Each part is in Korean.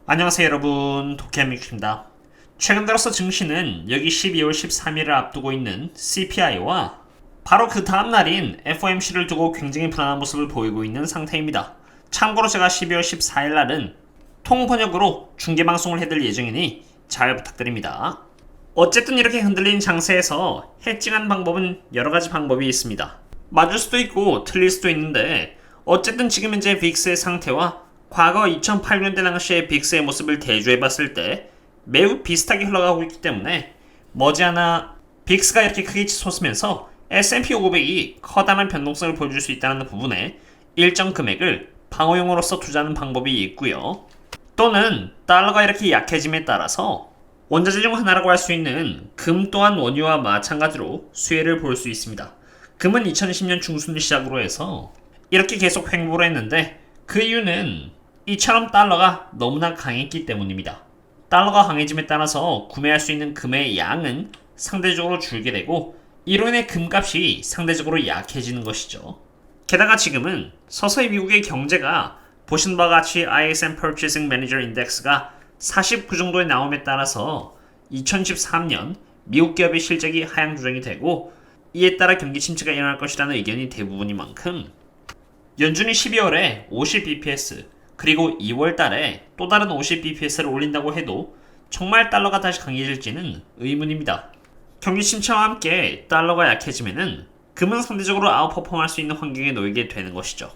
안녕하세요 여러분, 도케미큐입니다. 최근 들어서 증시는 여기 12월 13일을 앞두고 있는 CPI와 바로 그 다음 날인 FOMC를 두고 굉장히 불안한 모습을 보이고 있는 상태입니다. 참고로 제가 12월 14일 날은 통번역으로 중계방송을 해드릴 예정이니 잘 부탁드립니다. 어쨌든 이렇게 흔들린 장세에서 해칭한 방법은 여러가지 방법이 있습니다. 맞을 수도 있고 틀릴 수도 있는데 어쨌든 지금 현재 빅스의 상태와 과거 2008년대 당시의 빅스의 모습을 대조해봤을 때 매우 비슷하게 흘러가고 있기 때문에 머지않아 빅스가 이렇게 크게 치솟으면서 S&P 500이 커다란 변동성을 보여줄 수 있다는 부분에 일정 금액을 방어용으로서 투자하는 방법이 있고요. 또는 달러가 이렇게 약해짐에 따라서 원자재 중 하나라고 할 수 있는 금 또한 원유와 마찬가지로 수혜를 볼 수 있습니다. 금은 2020년 중순을 시작으로 해서 이렇게 계속 횡보를 했는데 그 이유는 이처럼 달러가 너무나 강했기 때문입니다. 달러가 강해짐에 따라서 구매할 수 있는 금의 양은 상대적으로 줄게 되고 이로 인해 금값이 상대적으로 약해지는 것이죠. 게다가 지금은 서서히 미국의 경제가 보신 바와 같이 ISM Purchasing Manager Index가 49 정도에 나옴에 따라서 2013년 미국 기업의 실적이 하향 조정이 되고 이에 따라 경기 침체가 일어날 것이라는 의견이 대부분인 만큼 연준이 12월에 50bps 그리고 2월 달에 또 다른 50bps를 올린다고 해도 정말 달러가 다시 강해질지는 의문입니다. 경기 침체와 함께 달러가 약해지면은 금은 상대적으로 아웃퍼폼할 수 있는 환경에 놓이게 되는 것이죠.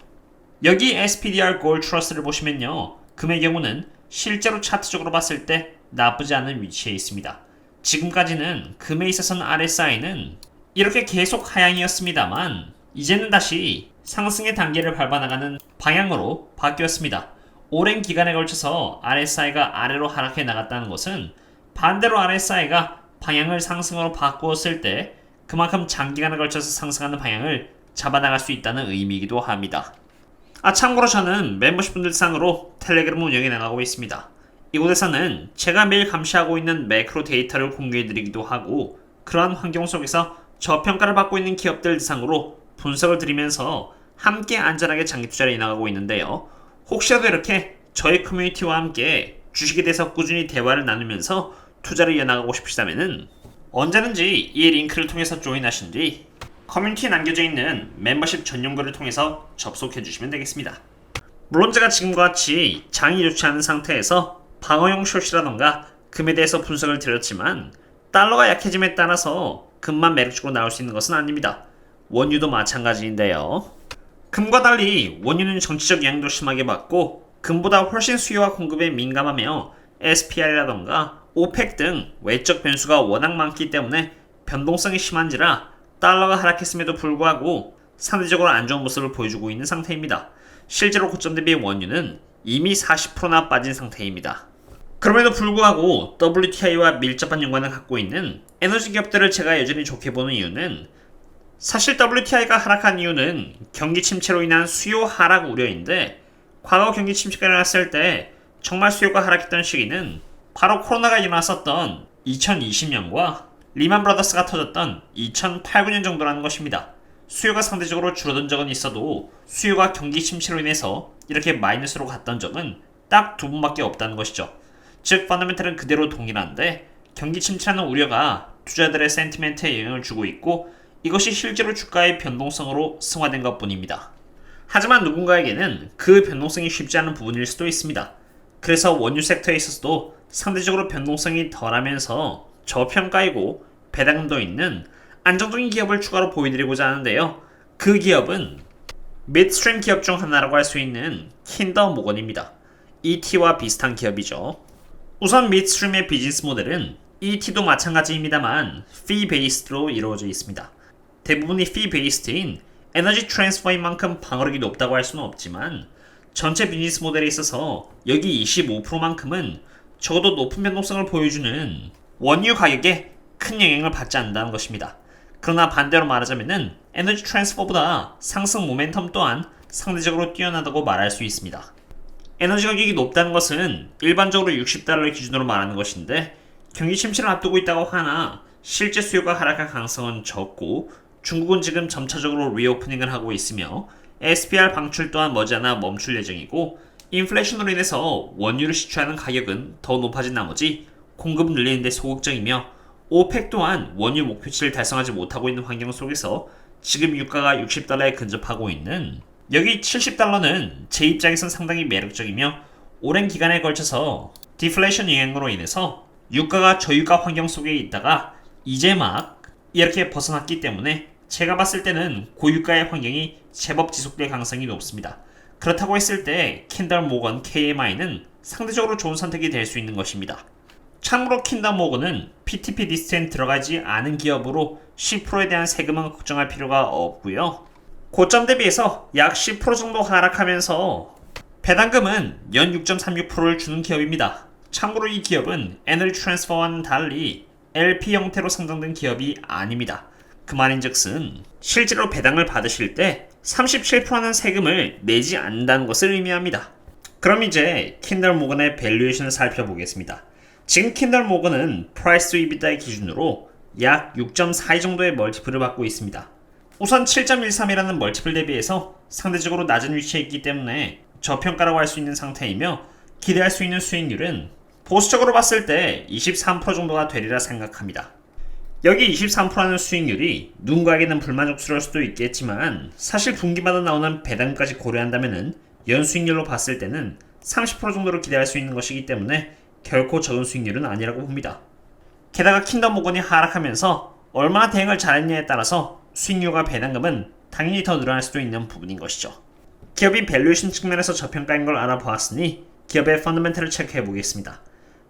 여기 SPDR Gold Trust를 보시면요, 금의 경우는 실제로 차트적으로 봤을 때 나쁘지 않은 위치에 있습니다. 지금까지는 금에 있어서는 RSI는 이렇게 계속 하향이었습니다만 이제는 다시 상승의 단계를 밟아나가는 방향으로 바뀌었습니다. 오랜 기간에 걸쳐서 RSI가 아래로 하락해 나갔다는 것은 반대로 RSI가 방향을 상승으로 바꾸었을 때 그만큼 장기간에 걸쳐서 상승하는 방향을 잡아나갈 수 있다는 의미이기도 합니다. 참고로 저는 멤버십 분들 상으로 텔레그램을 운영해 나가고 있습니다. 이곳에서는 제가 매일 감시하고 있는 매크로 데이터를 공개해드리기도 하고 그러한 환경 속에서 저평가를 받고 있는 기업들 대상으로 분석을 드리면서 함께 안전하게 장기 투자를 이어나가고 있는데요. 혹시라도 이렇게 저희 커뮤니티와 함께 주식에 대해서 꾸준히 대화를 나누면서 투자를 이어나가고 싶으시다면 언제든지 이 링크를 통해서 조인하신 뒤 커뮤니티에 남겨져 있는 멤버십 전용글을 통해서 접속해 주시면 되겠습니다. 물론 제가 지금과 같이 장이 좋지 않은 상태에서 방어용 숏이라던가 금에 대해서 분석을 드렸지만 달러가 약해짐에 따라서 금만 매력적으로 나올 수 있는 것은 아닙니다. 원유도 마찬가지인데요. 금과 달리 원유는 정치적 영향도 심하게 받고 금보다 훨씬 수요와 공급에 민감하며 SPR이라던가 OPEC 등 외적 변수가 워낙 많기 때문에 변동성이 심한지라 달러가 하락했음에도 불구하고 상대적으로 안 좋은 모습을 보여주고 있는 상태입니다. 실제로 고점 대비 원유는 이미 40%나 빠진 상태입니다. 그럼에도 불구하고 WTI와 밀접한 연관을 갖고 있는 에너지 기업들을 제가 여전히 좋게 보는 이유는 사실 WTI가 하락한 이유는 경기 침체로 인한 수요 하락 우려인데 과거 경기 침체가 일어났을 때 정말 수요가 하락했던 시기는 바로 코로나가 일어났었던 2020년과 리만 브라더스가 터졌던 2008, 9년 정도라는 것입니다. 수요가 상대적으로 줄어든 적은 있어도 수요가 경기 침체로 인해서 이렇게 마이너스로 갔던 적은 딱 두 번밖에 없다는 것이죠. 즉 펀더멘털은 그대로 동일한데 경기 침체라는 우려가 투자들의 센티멘트에 영향을 주고 있고 이것이 실제로 주가의 변동성으로 승화된 것 뿐입니다. 하지만 누군가에게는 그 변동성이 쉽지 않은 부분일 수도 있습니다. 그래서 원유 섹터에 있어서도 상대적으로 변동성이 덜하면서 저평가이고 배당도 있는 안정적인 기업을 추가로 보여드리고자 하는데요. 그 기업은 미드스트림 기업 중 하나라고 할 수 있는 킨더 모건입니다. ET와 비슷한 기업이죠. 우선 미드스트림의 비즈니스 모델은 ET도 마찬가지입니다만 fee 베이스드로 이루어져 있습니다. 대부분이 fee 베이스드인 에너지 트랜스퍼인 만큼 방어력이 높다고 할 수는 없지만 전체 비즈니스 모델에 있어서 여기 25%만큼은 적어도 높은 변동성을 보여주는 원유 가격에 큰 영향을 받지 않는다는 것입니다. 그러나 반대로 말하자면 에너지 트랜스퍼보다 상승 모멘텀 또한 상대적으로 뛰어나다고 말할 수 있습니다. 에너지 가격이 높다는 것은 일반적으로 60달러를 기준으로 말하는 것인데 경기 침체를 앞두고 있다고 하나 실제 수요가 하락할 가능성은 적고 중국은 지금 점차적으로 리오프닝을 하고 있으며 SPR 방출 또한 머지않아 멈출 예정이고 인플레이션으로 인해서 원유를 시추하는 가격은 더 높아진 나머지 공급 늘리는 데 소극적이며 오펙 또한 원유 목표치를 달성하지 못하고 있는 환경 속에서 지금 유가가 60달러에 근접하고 있는 여기 70달러는 제 입장에선 상당히 매력적이며 오랜 기간에 걸쳐서 디플레이션 영향으로 인해서 유가가 저유가 환경 속에 있다가 이제 막 이렇게 벗어났기 때문에 제가 봤을 때는 고유가의 환경이 제법 지속될 가능성이 높습니다. 그렇다고 했을 때 킨덜 모건 KMI는 상대적으로 좋은 선택이 될 수 있는 것입니다. 참고로 킨덜 모건은 PTP 리스트에 들어가지 않은 기업으로 10%에 대한 세금은 걱정할 필요가 없고요. 고점 대비해서 약 10% 정도 하락하면서 배당금은 연 6.36%를 주는 기업입니다. 참고로 이 기업은 에너지 트랜스퍼와는 달리 LP 형태로 상장된 기업이 아닙니다. 그 말인즉슨 실제로 배당을 받으실 때 37%는 세금을 내지 않는다는 것을 의미합니다. 그럼 이제 킨덜 모건의 밸류에이션을 살펴보겠습니다. 지금 킨덜 모건은 프라이스 투 이비다의 기준으로 약 6.42 정도의 멀티플을 받고 있습니다. 우선 7.13이라는 멀티플 대비해서 상대적으로 낮은 위치에 있기 때문에 저평가라고 할 수 있는 상태이며 기대할 수 있는 수익률은 보수적으로 봤을 때 23% 정도가 되리라 생각합니다. 여기 23%라는 수익률이 누군가에게는 불만족스러울 수도 있겠지만 사실 분기마다 나오는 배당까지 고려한다면 연수익률로 봤을 때는 30% 정도로 기대할 수 있는 것이기 때문에 결코 적은 수익률은 아니라고 봅니다. 게다가 킨덜 모건이 하락하면서 얼마나 대응을 잘했냐에 따라서 수익률과 배당금은 당연히 더 늘어날 수도 있는 부분인 것이죠. 기업이 밸류에이션 측면에서 저평가인 걸 알아보았으니 기업의 펀더멘털을 체크해 보겠습니다.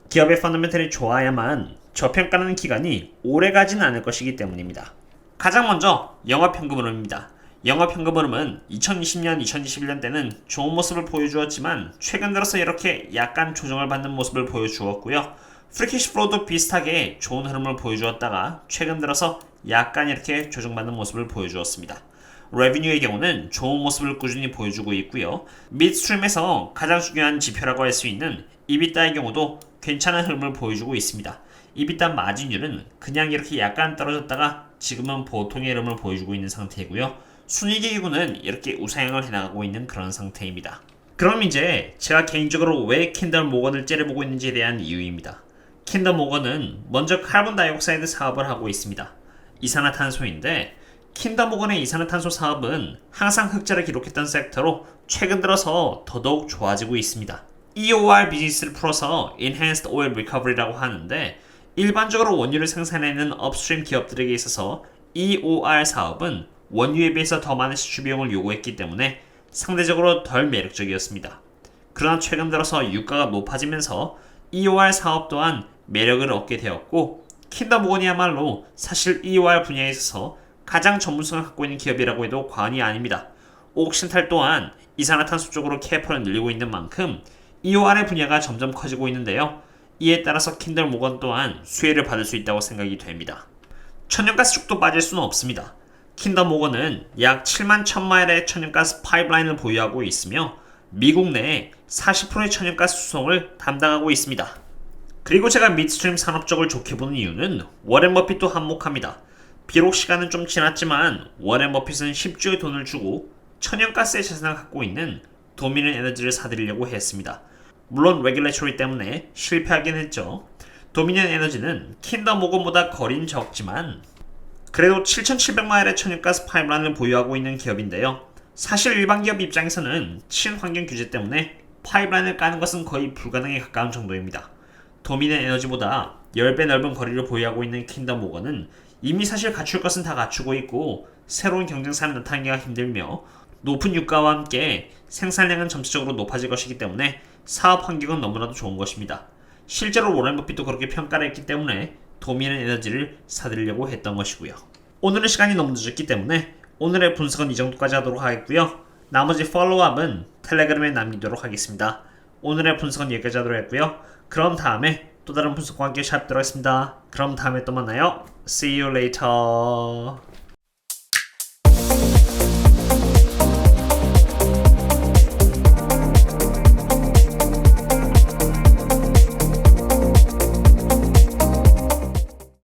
기업의 펀더멘털이 좋아야만 저평가라는 기간이 오래가지는 않을 것이기 때문입니다. 가장 먼저 영업현금 흐름입니다. 영업현금 흐름은 2020년, 2021년 때는 좋은 모습을 보여주었지만 최근 들어서 이렇게 약간 조정을 받는 모습을 보여주었고요. 프리캐시 플로우도 비슷하게 좋은 흐름을 보여주었다가 최근 들어서 약간 이렇게 조정받는 모습을 보여주었습니다. 레비뉴의 경우는 좋은 모습을 꾸준히 보여주고 있고요. midstream에서 가장 중요한 지표라고 할 수 있는 EBITDA의 경우도 괜찮은 흐름을 보여주고 있습니다. EBITDA 마진율은 그냥 이렇게 약간 떨어졌다가 지금은 보통의 흐름을 보여주고 있는 상태이고요. 순이익기구는 이렇게 우상향을 해나가고 있는 그런 상태입니다. 그럼 이제 제가 개인적으로 왜 킨덜 모건을 째려보고 있는지에 대한 이유입니다. 킨덜 모건은 먼저 카본 다이옥사이드 사업을 하고 있습니다. 이산화탄소인데 킨덜 모건의 이산화탄소 사업은 항상 흑자를 기록했던 섹터로 최근 들어서 더더욱 좋아지고 있습니다. EOR 비즈니스를 풀어서 Enhanced Oil Recovery라고 하는데 일반적으로 원유를 생산해내는 업스트림 기업들에게 있어서 EOR 사업은 원유에 비해서 더 많은 시추 비용을 요구했기 때문에 상대적으로 덜 매력적이었습니다. 그러나 최근 들어서 유가가 높아지면서 EOR 사업 또한 매력을 얻게 되었고 킨덜 모건이야말로 사실 EOR 분야에 있어서 가장 전문성을 갖고 있는 기업이라고 해도 과언이 아닙니다. 옥신탈 또한 이산화탄소 쪽으로 캐파를 늘리고 있는 만큼 EOR의 분야가 점점 커지고 있는데요. 이에 따라서 킨덜 모건 또한 수혜를 받을 수 있다고 생각이 됩니다. 천연가스 쪽도 빠질 수는 없습니다. 킨덜 모건은 약 7만 1000마일의 천연가스 파이프라인을 보유하고 있으며 미국 내에 40%의 천연가스 수송을 담당하고 있습니다. 그리고 제가 미드스트림 산업 쪽을 좋게 보는 이유는 워렌 버핏도 한몫합니다. 비록 시간은 좀 지났지만 워렌 버핏은 10조의 돈을 주고 천연가스의 재산을 갖고 있는 도미니언 에너지를 사들이려고 했습니다. 물론 레귤레이터리 때문에 실패하긴 했죠. 도미니언 에너지는 킨덜 모건보다 거리는 적지만 그래도 7700마일의 천연가스 파이프라인을 보유하고 있는 기업인데요. 사실 일반 기업 입장에서는 친환경 규제 때문에 파이프라인을 까는 것은 거의 불가능에 가까운 정도입니다. 도미니언 에너지보다 10배 넓은 거리를 보유하고 있는 킨덜 모건은 이미 사실 갖출 것은 다 갖추고 있고 새로운 경쟁사를 나타내기가 힘들며 높은 유가와 함께 생산량은 점차적으로 높아질 것이기 때문에 사업 환경은 너무나도 좋은 것입니다. 실제로 워렌 버핏도 그렇게 평가를 했기 때문에 도미니언 에너지를 사들이려고 했던 것이고요. 오늘의 시간이 너무 늦었기 때문에 오늘의 분석은 이 정도까지 하도록 하겠고요. 나머지 팔로우업은 텔레그램에 남기도록 하겠습니다. 오늘의 분석은 여기까지 하도록 했고요. 그럼 다음에 또 다른 분석과 함께 샵도록 하겠습니다. 그럼 다음에 또 만나요. See you later.